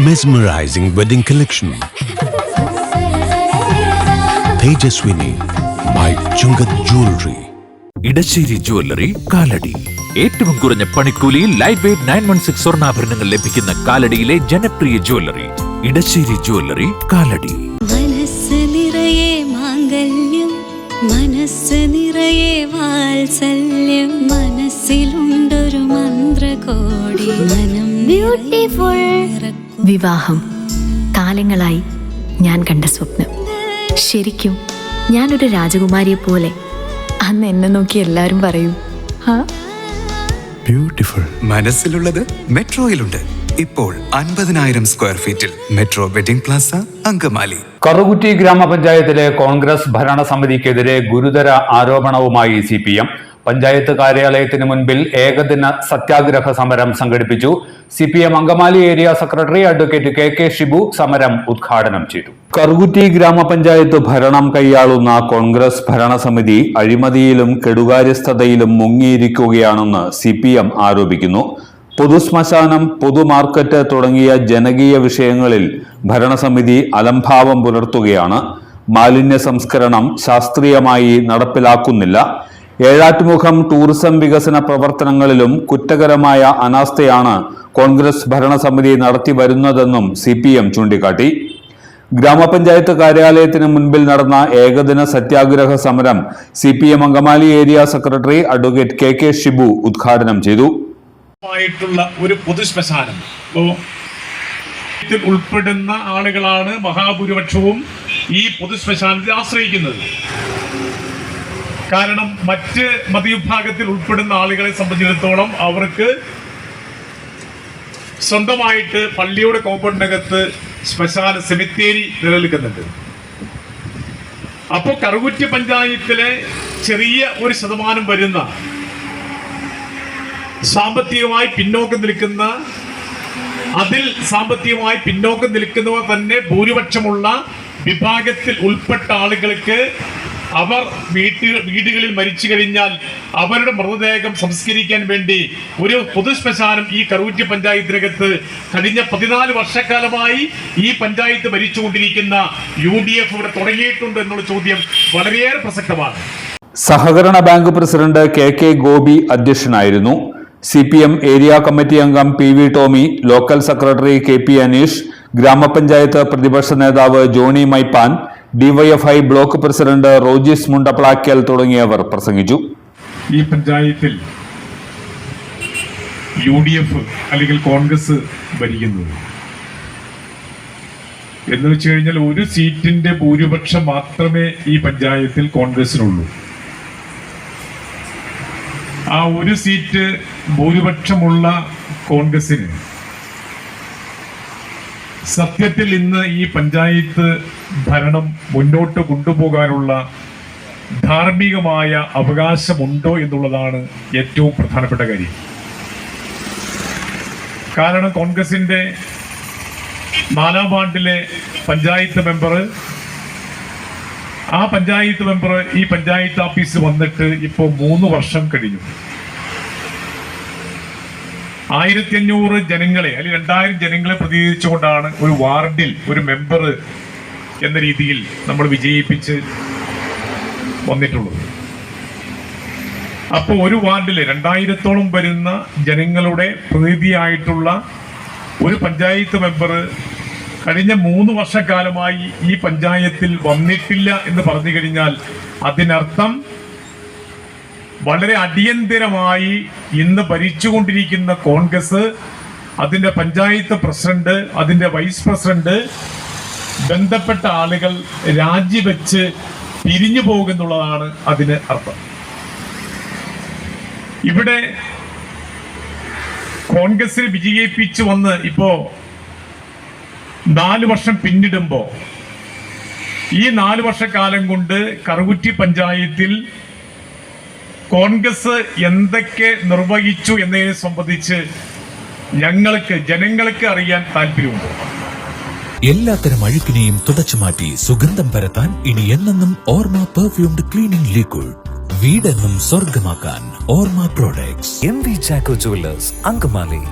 Mesmerizing wedding collection. Tejaswini by Chungat Jewelry. Edassery jewellery Kalady. ഏറ്റവും കുറഞ്ഞ പണിക്കൂലിയിൽ ലൈറ്റ് വെയ്റ്റ് 916 സ്വർണ്ണാഭരണങ്ങൾ ലഭിക്കുന്ന കാലടിയിലെ ജനപ്രിയ ജ്വല്ലറി ഇടശ്ശേരി ജ്വല്ലറി കാലടി. മനസ്സ് നിറയെ മാംഗല്യം, മനസ്സ് നിറയെ വാത്സല്യം, മനസ്സിലുണ്ടൊരു മന്ത്രകോടി, മനം ബ്യൂട്ടിഫുൾ. വിവാഹം കാലങ്ങളായി ഞാൻ കണ്ട സ്വപ്നം. ശരിക്കും ഞാനൊരു രാജകുമാരിയെ പോലെ അന്ന് എന്നെ നോക്കി എല്ലാവരും പറയും Beautiful. മനസ്സിലുള്ളത് മെട്രോയിലുണ്ട്. ഇപ്പോൾ 50,000 സ്ക്വയർ ഫീറ്റിൽ metro wedding plaza Angamaly. Karukutty ഗ്രാമപഞ്ചായത്തിലെ കോൺഗ്രസ് ഭരണസമിതിക്കെതിരെ ഗുരുതര ആരോപണവുമായി CPM. പഞ്ചായത്ത് കാര്യാലയത്തിന് മുൻപിൽ ഏകദിന സത്യാഗ്രഹ സമരം സംഘടിപ്പിച്ചു. CPM Angamaly area secretary advocate KK Shibu സമരം ഉദ്ഘാടനം ചെയ്തു. കറുകുറ്റി ഗ്രാമപഞ്ചായത്ത് ഭരണം കൈയാളുന്ന കോൺഗ്രസ് ഭരണസമിതി അഴിമതിയിലും കെടുകാര്യസ്ഥതയിലും മുങ്ങിയിരിക്കുകയാണെന്ന് CPM ആരോപിക്കുന്നു. പൊതുശ്മശാനം, പൊതുമാർക്കറ്റ് തുടങ്ങിയ ജനകീയ വിഷയങ്ങളിൽ ഭരണസമിതി അലംഭാവം പുലർത്തുകയാണ്. മാലിന്യ സംസ്കരണം ശാസ്ത്രീയമായി നടപ്പിലാക്കുന്നില്ല. ഏഴാറ്റുമുഖം ടൂറിസം വികസന പ്രവർത്തനങ്ങളിലും കുറ്റകരമായ അനാസ്ഥയാണ് കോൺഗ്രസ് ഭരണസമിതി നടത്തി വരുന്നതെന്നും CPM ചൂണ്ടിക്കാട്ടി. ഗ്രാമപഞ്ചായത്ത് കാര്യാലയത്തിന് മുൻപിൽ നടന്ന ഏകദിന സത്യാഗ്രഹ സമരം CPM Angamaly area secretary advocate KK Shibu ഉദ്ഘാടനം ചെയ്തു. ഒരു പൊതുശ്മശാനം ഉൾപ്പെടുന്ന ആളുകളാണ് മഹാഭൂരിപക്ഷവും ഈ പൊതുശ്മശാനത്തെ ആശ്രയിക്കുന്നത്. കാരണം മറ്റ് മതവിഭാഗത്തിൽ ഉൾപ്പെടുന്ന ആളുകളെ സംബന്ധിച്ചിടത്തോളം അവർക്ക് സ്വന്തമായിട്ട് പള്ളിയുടെ കോമ്പൗണ്ടിനകത്ത് ശ്മശാന സെമിത്തേരി നിലനിൽക്കുന്നുണ്ട്. അപ്പോൾ കറുകുറ്റി പഞ്ചായത്തിലെ ചെറിയ ഒരു ശതമാനം വരുന്ന സാമ്പത്തികമായി പിന്നോക്കം നിൽക്കുന്ന, അതിൽ സാമ്പത്തികമായി പിന്നോക്കം നിൽക്കുന്നവർ തന്നെ ഭൂരിപക്ഷമുള്ള വിഭാഗത്തിൽ ഉൾപ്പെട്ട ആളുകൾക്ക് അവർ വീടുകളിൽ മരിച്ചു കഴിഞ്ഞാൽ അവരുടെ മൃതദേഹം സംസ്കരിക്കാൻ വേണ്ടി ഒരു പൊതുശ്മശാനം ഈ കറുകുറ്റി പഞ്ചായത്തിനകത്ത് കഴിഞ്ഞ 14 വർഷക്കാലമായി ഈ പഞ്ചായത്ത് ഭരിച്ചുകൊണ്ടിരിക്കുന്ന UDF ഇവിടെ തുടങ്ങിയിട്ടുണ്ട് എന്നുള്ള ചോദ്യം വളരെയേറെ പ്രസക്തമാണ്. സഹകരണ ബാങ്ക് പ്രസിഡന്റ് KK ഗോപി അധ്യക്ഷനായിരുന്നു. CPM ഏരിയ കമ്മിറ്റി അംഗം PV Tomy, local secretary KP Aneesh, ഗ്രാമപഞ്ചായത്ത് പ്രതിപക്ഷ നേതാവ് Johny Maippan, DYFI block president Rojis Mundaplackal തുടങ്ങിയവർ പ്രസംഗിച്ചു. ഈ പഞ്ചായത്തിൽ UDF അല്ലെങ്കിൽ കോൺഗ്രസ് ഭരിക്കുന്നത് എന്ന് വെച്ച് കഴിഞ്ഞാൽ ഒരു സീറ്റിന്റെ ഭൂരിപക്ഷം മാത്രമേ ഈ പഞ്ചായത്തിൽ കോൺഗ്രസിനുള്ളൂ. ആ ഒരു സീറ്റ് ഭൂരിപക്ഷമുള്ള കോൺഗ്രസിന് സത്യത്തിൽ ഇന്ന് ഈ പഞ്ചായത്ത് ഭരണം മുന്നോട്ട് കൊണ്ടുപോകാനുള്ള ധാർമ്മികമായ അവകാശമുണ്ടോ എന്നുള്ളതാണ് ഏറ്റവും പ്രധാനപ്പെട്ട കാര്യം. കാരണം കോൺഗ്രസിന്റെ 4ാം വാർഡിലെ പഞ്ചായത്ത് മെമ്പർ, ആ പഞ്ചായത്ത് മെമ്പർ ഈ പഞ്ചായത്ത് ഓഫീസ് വന്നിട്ട് ഇപ്പോൾ 3 വർഷം കഴിഞ്ഞു. 1500 ജനങ്ങളെ അല്ലെങ്കിൽ 2000 ജനങ്ങളെ പ്രതിനിധീകരിച്ചുകൊണ്ടാണ് ഒരു വാർഡിൽ ഒരു മെമ്പർ എന്ന രീതിയിൽ നമ്മൾ വിജയിപ്പിച്ച് വന്നിട്ടുള്ളത്. അപ്പോൾ ഒരു വാർഡിലെ 2000-ഓളം വരുന്ന ജനങ്ങളുടെ പ്രതിനിധിയായിട്ടുള്ള ഒരു പഞ്ചായത്ത് മെമ്പർ കഴിഞ്ഞ 3 വർഷക്കാലമായി ഈ പഞ്ചായത്തിൽ വന്നിട്ടില്ല എന്ന് പറഞ്ഞു കഴിഞ്ഞാൽ അതിനർത്ഥം വളരെ അടിയന്തരമായി ഇന്ന് ഭരിച്ചുകൊണ്ടിരിക്കുന്ന കോൺഗ്രസ്, അതിൻ്റെ പഞ്ചായത്ത് പ്രസിഡന്റ്, അതിൻ്റെ വൈസ് പ്രസിഡന്റ്, ബന്ധപ്പെട്ട ആളുകൾ രാജിവെച്ച് പിരിഞ്ഞു പോകുന്നുള്ളതാണ് അതിന് അർത്ഥം. ഇവിടെ കോൺഗ്രസിനെ വിജയിപ്പിച്ചു വന്ന് ഇപ്പോ 4 വർഷം പിന്നിടുമ്പോൾ ഈ 4 വർഷക്കാലം കൊണ്ട് കറുകുറ്റി പഞ്ചായത്തിൽ കോൺഗ്രസ് എന്തൊക്കെ നിർവഹിച്ചു എന്നതിനെ സംബന്ധിച്ച് ജനങ്ങൾക്ക് അറിയാൻ താല്പര്യമുണ്ട്. എല്ലാത്തരം അഴുക്കിനെയും തുടച്ചുമാറ്റി സുഗന്ധം പരത്താൻ ഇനി എന്നെന്നും ഓർമ്മ പെർഫ്യൂംഡ് ക്ലീനിംഗ് ലിക്വിഡ്. വീടെന്നും സ്വർഗമാക്കാൻ ഓർമ്മ products. MV Jacko Jewelers, Angamali.